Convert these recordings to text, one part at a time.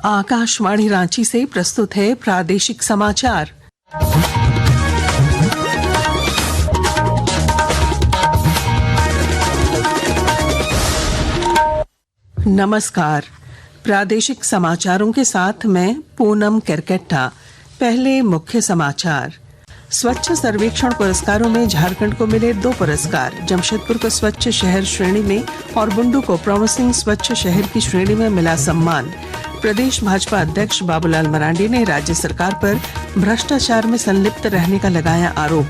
आकाशवाणी रांची से प्रस्तुत है प्रादेशिक समाचार। नमस्कार, प्रादेशिक समाचारों के साथ मैं पूनम केरकेट्टा। पहले मुख्य समाचार। स्वच्छ सर्वेक्षण पुरस्कारों में झारखंड को मिले 2 पुरस्कार। जमशेदपुर को स्वच्छ शहर श्रेणी में और बुंडू को प्रॉमिसिंग स्वच्छ शहर की श्रेणी में मिला सम्मान। प्रदेश भाजपा अध्यक्ष बाबूलाल मरांडी ने राज्य सरकार पर भ्रष्टाचार में संलिप्त रहने का लगाया आरोप।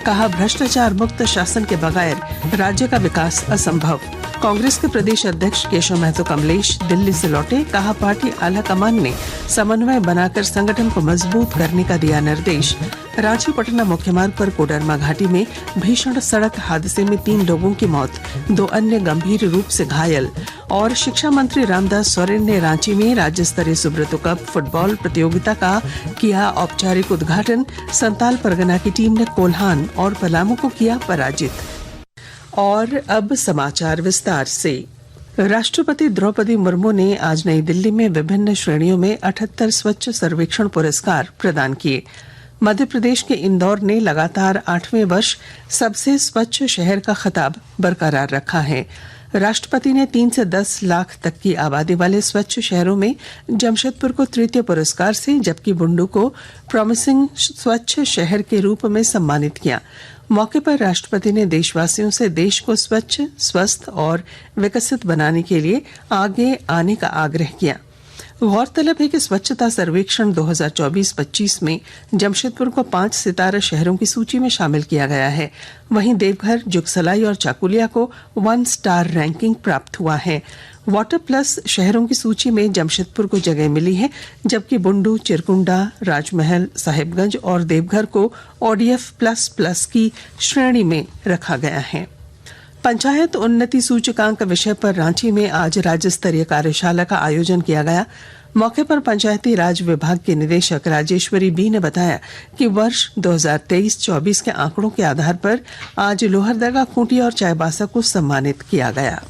कहा, भ्रष्टाचार मुक्त शासन के बगैर राज्य का विकास असंभव। कांग्रेस के प्रदेश अध्यक्ष केशव महतो कमलेश दिल्ली से लौटे। कहा, पार्टी आला कमान ने समन्वय बनाकर संगठन को मजबूत करने का दिया निर्देश। रांची पटना मुख्य मार्ग पर कोडरमा घाटी में भीषण सड़क हादसे में 3 लोगों की मौत, 2 अन्य गंभीर रूप से घायल। और शिक्षा मंत्री रामदास सोरेन ने रांची में राज्य स्तरीय सुब्रतो कप फुटबॉल प्रतियोगिता का किया औपचारिक उद्घाटन। संताल परगना की टीम ने कोल्हान और पलामू को किया पराजित। और अब समाचार विस्तार से। राष्ट्रपति द्रौपदी मुर्मू ने आज नई दिल्ली में विभिन्न श्रेणियों में 78 स्वच्छ सर्वेक्षण पुरस्कार प्रदान किए। मध्य प्रदेश के इंदौर ने लगातार 8वें वर्ष सबसे स्वच्छ शहर का खिताब बरकरार रखा है। राष्ट्रपति ने 3 से 10 लाख तक की आबादी वाले स्वच्छ शहरों में जमशेदपुर को तृतीय पुरस्कार से, जबकि बुंडू को प्रॉमिसिंग स्वच्छ शहर के रूप में सम्मानित किया। मौके पर राष्ट्रपति ने देशवासियों से देश को स्वच्छ, स्वस्थ और विकसित बनाने के लिए आगे आने का आग्रह किया। गौरतलब है कि स्वच्छता सर्वेक्षण 2024-25 में जमशेदपुर को 5 सितारा शहरों की सूची में शामिल किया गया है। वहीं देवघर, जुगसलाई और चाकुलिया को 1 स्टार रैंकिंग प्राप्त हुआ है। वाटर प्लस शहरों की सूची में जमशेदपुर को जगह मिली है, जबकि बुंडू, चिरकुंडा, राजमहल, साहिबगंज और देवघर को ODF प्लस की श्रेणी में रखा गया है। पंचायत उन्नति सूचकांक विषय पर रांची में आज राज्य स्तरीय कार्यशाला का आयोजन किया गया। मौके पर पंचायती राज विभाग के निदेशक राजेश्वरी बी ने बताया कि वर्ष 2023-24 के आंकड़ों के आधार पर आज लोहरदगा, खूंटी और चाईबासा को सम्मानित किया गया।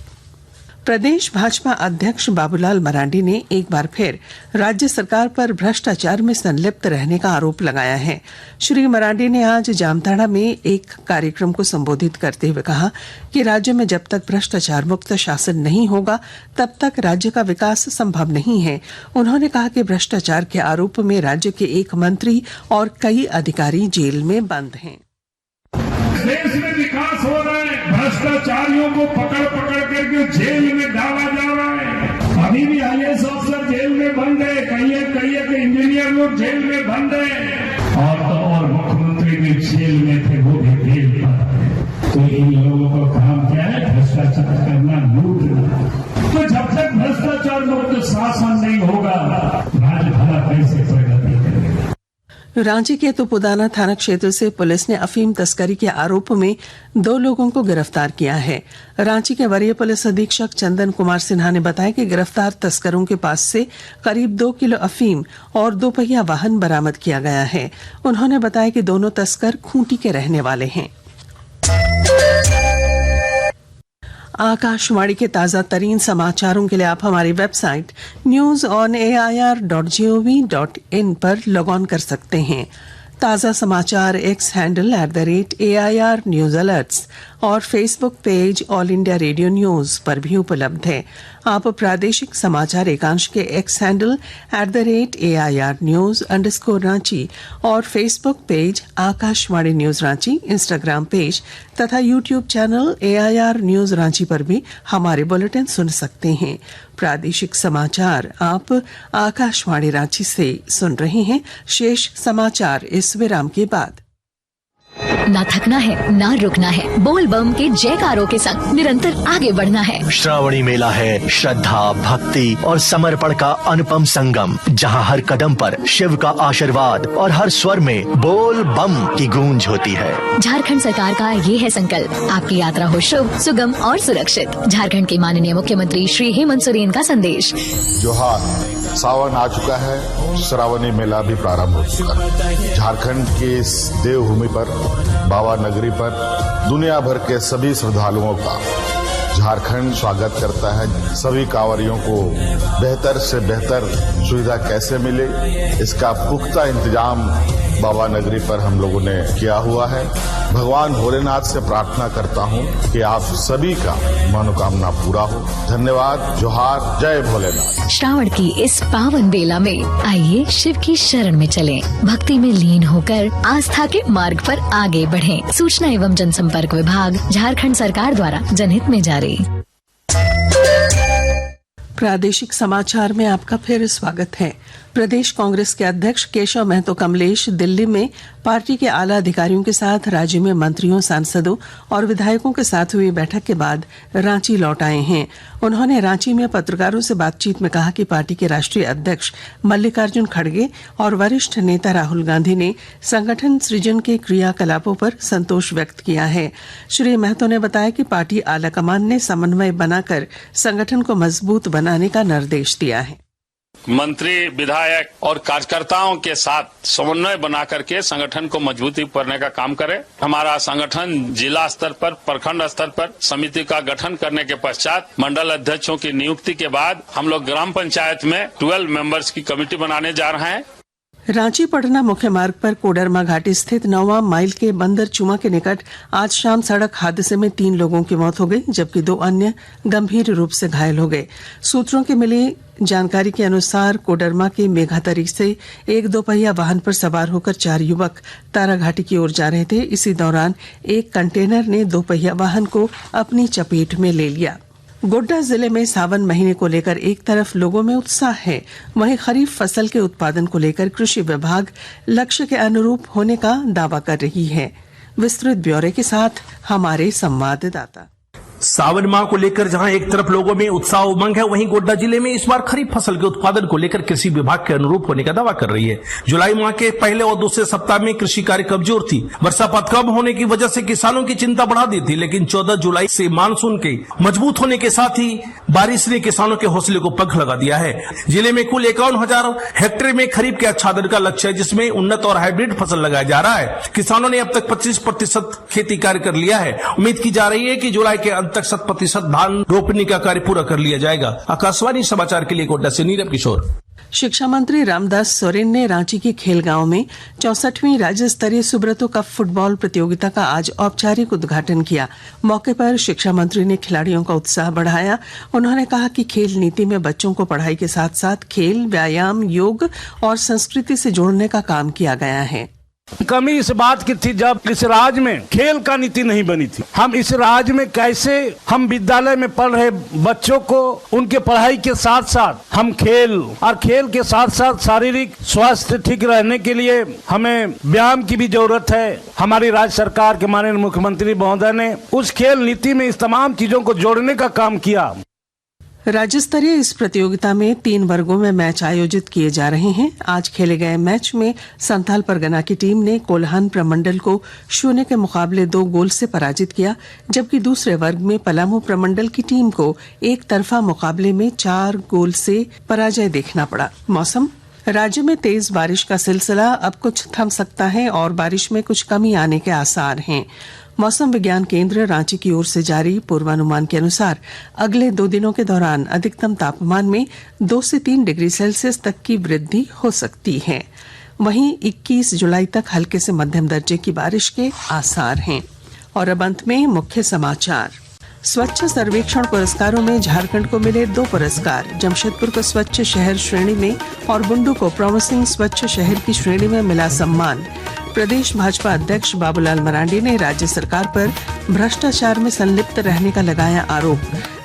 प्रदेश भाजपा अध्यक्ष बाबूलाल मरांडी ने एक बार फिर राज्य सरकार पर भ्रष्टाचार में संलिप्त रहने का आरोप लगाया है। श्री मरांडी ने आज जामताड़ा में एक कार्यक्रम को संबोधित करते हुए कहा कि राज्य में जब तक भ्रष्टाचार मुक्त शासन नहीं होगा तब तक राज्य का विकास संभव नहीं है। उन्होंने कहा कि भ्रष्टाचार के आरोप में राज्य के एक मंत्री और कई अधिकारी जेल में बंद हैं। देश में विकास हो रहा है, भ्रष्टाचारियों को पकड़ करके जेल में डाला जा रहा है। अभी भी IAS अफसर जेल में बंद है, कई इंजीनियर लोग जेल में बंद है, और मुख्यमंत्री भी जेल में थे, वो भी जेल पर। तो इन लोगों का काम क्या है? भ्रष्टाचार करना, लूटना। तो जब तक भ्रष्टाचार मुक्त शासन नहीं होगा, राज्य भला कैसे प्रगति करेगा? रांची के तुपुदाना थाना क्षेत्र से पुलिस ने अफीम तस्करी के आरोप में 2 लोगों को गिरफ्तार किया है। रांची के वरीय पुलिस अधीक्षक चंदन कुमार सिन्हा ने बताया कि गिरफ्तार तस्करों के पास से करीब 2 किलो अफीम और 2 पहिया वाहन बरामद किया गया है। उन्होंने बताया कि दोनों तस्कर खूंटी के रहने वाले हैं। आकाशवाणी के ताजा तरीन समाचारों के लिए आप हमारी वेबसाइट news.air.gov.in पर लॉग ऑन कर सकते हैं। ताजा समाचार X handle @AIR news alerts और Facebook page All India Radio News पर भी उपलब्ध है। आप प्रादेशिक समाचार एकांश के एक्स हैंडल @AIR news_रांची और Facebook page Akashvani news Ranchi, Instagram page तथा YouTube channel AIR news Ranchi पर भी हमारे बुलेटिन सुन सकते हैं। प्रादेशिक समाचार आप आकाशवाणी रांची से सुन रहे हैं। शेष समाचार इस विराम के बाद। ना थकना है, ना रुकना है, बोल बम के जयकारों के संग निरंतर आगे बढ़ना है। श्रावणी मेला है श्रद्धा, भक्ति और समर्पण का अनुपम संगम, जहां हर कदम पर शिव का आशीर्वाद और हर स्वर में बोल बम की गूंज होती है। झारखंड सरकार का ये है संकल्प, आपकी यात्रा हो शुभ, सुगम और सुरक्षित। झारखंड के माननीय मुख्यमंत्री श्री हेमंत सोरेन का संदेश। जोहार, सावन आ चुका है, श्रावणी मेला भी प्रारंभ हो चुका है। झारखंड की इस देवभूमि पर, बाबा नगरी पर दुनिया भर के सभी श्रद्धालुओं का झारखंड स्वागत करता है। सभी कांवरियों को बेहतर से बेहतर सुविधा कैसे मिले, इसका पुख्ता इंतजाम बाबा नगरी पर हम लोगों ने किया हुआ है। भगवान भोलेनाथ से प्रार्थना करता हूं कि आप सभी का मनोकामना पूरा हो। धन्यवाद। जोहार। जय भोलेनाथ। श्रावण की इस पावन बेला में आइए शिव की शरण में चलें, भक्ति में लीन होकर आस्था के मार्ग पर आगे बढ़ें। सूचना एवं जनसंपर्क विभाग, झारखंड सरकार द्वारा जनहित में जारी। प्रादेशिक समाचार में आपका फिर स्वागत है। प्रदेश कांग्रेस के अध्यक्ष केशव महतो कमलेश दिल्ली में पार्टी के आला अधिकारियों के साथ राज्य में मंत्रियों, सांसदों और विधायकों के साथ हुई बैठक के बाद रांची लौट आए हैं। उन्होंने रांची में पत्रकारों से बातचीत में कहा कि पार्टी के राष्ट्रीय अध्यक्ष मल्लिकार्जुन खड़गे और वरिष्ठ नेता राहुल गांधी ने संगठन सृजन के क्रियाकलापों पर संतोष व्यक्त किया है। श्री महतो ने बताया कि पार्टी आलाकमान ने समन्वय बनाकर संगठन को मजबूत बनाने का निर्देश दिया है। मंत्री, विधायक और कार्यकर्ताओं के साथ समन्वय बना करके संगठन को मजबूती करने का काम करें। हमारा संगठन जिला स्तर पर, प्रखंड स्तर पर समिति का गठन करने के पश्चात मंडल अध्यक्षों की नियुक्ति के बाद हम लोग ग्राम पंचायत में 12 मेंबर्स की कमेटी बनाने जा रहे हैं। रांची पटना मुख्य मार्ग पर कोडरमा घाटी स्थित 9वां माइल के बंदर चुमा के निकट आज शाम सड़क हादसे में 3 लोगों की मौत हो गई, जबकि 2 अन्य गंभीर रूप से घायल हो गए। सूत्रों की मिली जानकारी के अनुसार कोडरमा के मेघातरी से एक 2 पहिया वाहन पर सवार होकर 4 युवक ताराघाटी की ओर जा रहे थे। इसी दौरान एक कंटेनर ने 2 पहिया वाहन को अपनी चपेट में ले लिया। गोड्डा जिले में सावन महीने को लेकर एक तरफ लोगों में उत्साह है, वहीं खरीफ फसल के उत्पादन को लेकर कृषि विभाग लक्ष्य के अनुरूप होने का दावा कर रही है। विस्तृत ब्यौरे के साथ हमारे संवाददाता। सावन माह को लेकर जहां एक तरफ लोगों में उत्साह उमंग है, वहीं गोड्डा जिले में इस बार खरीफ फसल के उत्पादन को लेकर कृषि विभाग के अनुरूप होने का दावा कर रही है। जुलाई माह के पहले और दूसरे सप्ताह में कृषि कार्य कमजोर थी। वर्षापात कम होने की वजह से किसानों की चिंता बढ़ा दी थी, लेकिन 14 जुलाई से मानसून के मजबूत होने के साथ ही बारिश ने किसानों के हौसले को पंख लगा दिया है। जिले में कुल 51,000 हेक्टेयर में खरीफ के आच्छादन का लक्ष्य है, जिसमें उन्नत और हाइब्रिड फसल लगाया जा रहा है। किसानों ने अब तक 25% खेती कार्य कर लिया है। उम्मीद की जा रही है कि जुलाई के अंत तक 100% धान रोपनी का कार्य पूरा कर लिया जाएगा। आकाशवाणी समाचार के लिए गोड्डा से नीरव किशोर। शिक्षा मंत्री रामदास सोरेन ने रांची के खेलगांव में 64वीं राज्य स्तरीय सुब्रतो कप फुटबॉल प्रतियोगिता का आज औपचारिक उद्घाटन किया। मौके पर शिक्षा मंत्री ने खिलाड़ियों का उत्साह बढ़ाया। उन्होंने कहा कि खेल नीति में बच्चों को पढ़ाई के साथ साथ खेल, व्यायाम, योग और संस्कृति से जोड़ने का काम किया गया है। कमी इस बात की थी जब इस राज्य में खेल का नीति नहीं बनी थी। हम इस राज्य में कैसे हम विद्यालय में पढ़ रहे बच्चों को उनके पढ़ाई के साथ साथ हम खेल और खेल के साथ साथ शारीरिक स्वास्थ्य ठीक रहने के लिए हमें व्यायाम की भी जरूरत है। हमारी राज्य सरकार के माननीय मुख्यमंत्री महोदय ने उस खेल नीति में इस तमाम चीजों को जोड़ने का काम किया। राज्य स्तरीय इस प्रतियोगिता में 3 वर्गों में मैच आयोजित किए जा रहे हैं। आज खेले गए मैच में संथाल परगना की टीम ने कोल्हान प्रमंडल को 0 के मुकाबले 2 गोल से पराजित किया, जबकि दूसरे वर्ग में पलामू प्रमंडल की टीम को एक तरफा मुकाबले में 4 गोल से पराजय देखना पड़ा। मौसम। राज्य में तेज बारिश का सिलसिला अब कुछ थम सकता है और बारिश में कुछ कमी आने के आसार हैं। मौसम विज्ञान केंद्र रांची की ओर से जारी पूर्वानुमान के अनुसार अगले 2 दिनों के दौरान अधिकतम तापमान में 2 से 3 डिग्री सेल्सियस तक की वृद्धि हो सकती है। वहीं 21 जुलाई तक हल्के से मध्यम दर्जे की बारिश के आसार हैं। और अब अंत में मुख्य समाचार। स्वच्छ सर्वेक्षण पुरस्कारों में झारखंड को मिले 2 पुरस्कार। जमशेदपुर को स्वच्छ शहर श्रेणी में और बुंडू को प्रॉमिसिंग स्वच्छ शहर की श्रेणी में मिला सम्मान। प्रदेश भाजपा अध्यक्ष बाबूलाल मरांडी ने राज्य सरकार पर भ्रष्टाचार में संलिप्त रहने का लगाया आरोप।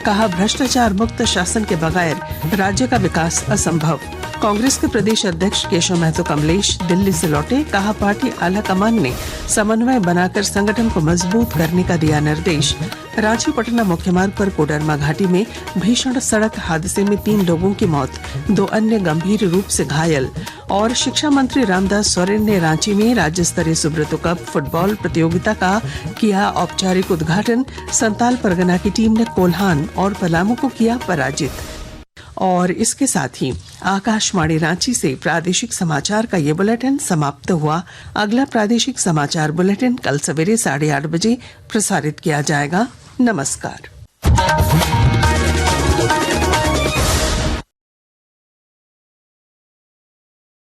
कहा, भ्रष्टाचार मुक्त शासन के बगैर राज्य का विकास असंभव। कांग्रेस के प्रदेश अध्यक्ष केशव महतो कमलेश दिल्ली से लौटे। कहा, पार्टी आलाकमान ने समन्वय बनाकर संगठन को मजबूत करने का दिया निर्देश। रांची पटना मुख्य मार्ग पर कोडरमा घाटी में भीषण सड़क हादसे में 3 लोगों की मौत, 2 अन्य गंभीर रूप से घायल। और शिक्षा मंत्री रामदास सोरेन ने रांची में राज्य स्तरीय सुब्रतो कप फुटबॉल प्रतियोगिता का किया औपचारिक उद्घाटन। संताल परगना की टीम ने कोल्हान और पलामू को किया पराजित। और इसके साथ ही आकाशवाणी रांची से प्रादेशिक समाचार का ये बुलेटिन समाप्त हुआ। अगला प्रादेशिक समाचार बुलेटिन कल सवेरे 8:30 बजे प्रसारित किया जाएगा। नमस्कार।